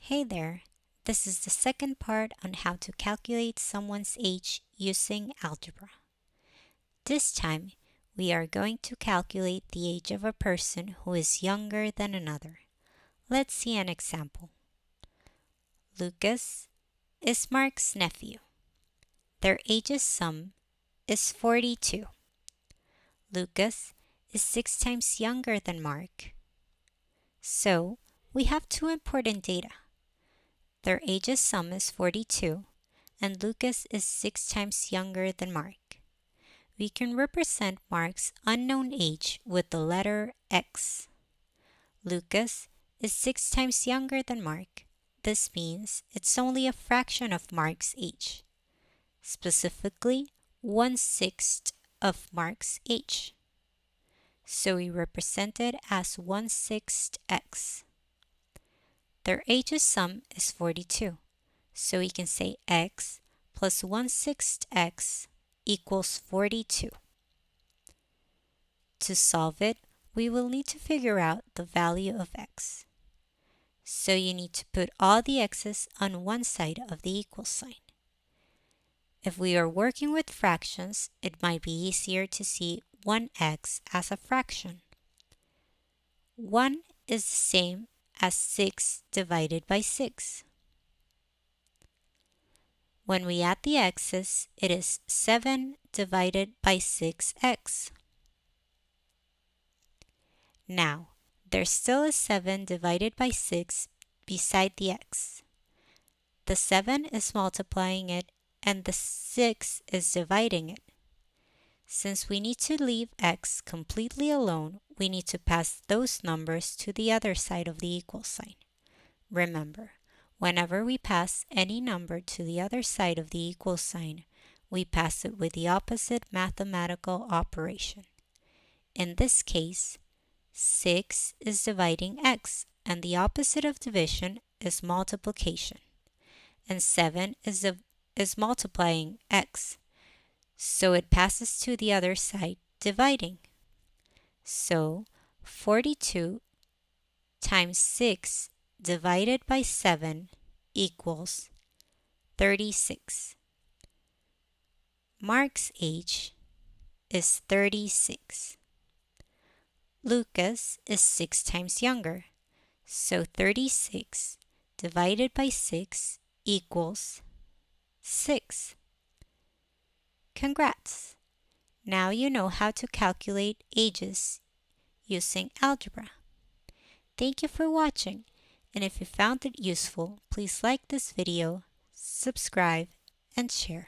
Hey there, this is the second part on how to calculate someone's age using algebra. This time, we are going to calculate the age of a person who is younger than another. Let's see an example. Lucas is Mark's nephew. Their ages sum is 42. Lucas is 6 times younger than Mark. So, we have two important data. Their ages sum is 42, and Lucas is 6 times younger than Mark. We can represent Mark's unknown age with the letter X. Lucas is 6 times younger than Mark. This means it's only a fraction of Mark's age. Specifically, 1/6 of Mark's age. So we represent it as 1/6 X. Their ages sum is 42. So we can say x plus 1/6 x equals 42. To solve it, we will need to figure out the value of x. So you need to put all the x's on one side of the equal sign. If we are working with fractions, it might be easier to see 1x as a fraction. 1 is the same as 6 divided by 6. When we add the x's, it is 7 divided by 6x. Now, there's still a 7 divided by 6 beside the x. The 7 is multiplying it, and the 6 is dividing it. Since we need to leave x completely alone, we need to pass those numbers to the other side of the equal sign. Remember, whenever we pass any number to the other side of the equal sign, we pass it with the opposite mathematical operation. In this case, 6 is dividing x, and the opposite of division is multiplication. And 7 is multiplying x, so it passes to the other side, dividing. So 42 times 6 divided by 7 equals 36. Mark's age is 36. Lucas is 6 times younger, so 36 divided by 6 equals 6. Congrats! Now you know how to calculate ages using algebra. Thank you for watching, and if you found it useful, please like this video, subscribe, and share.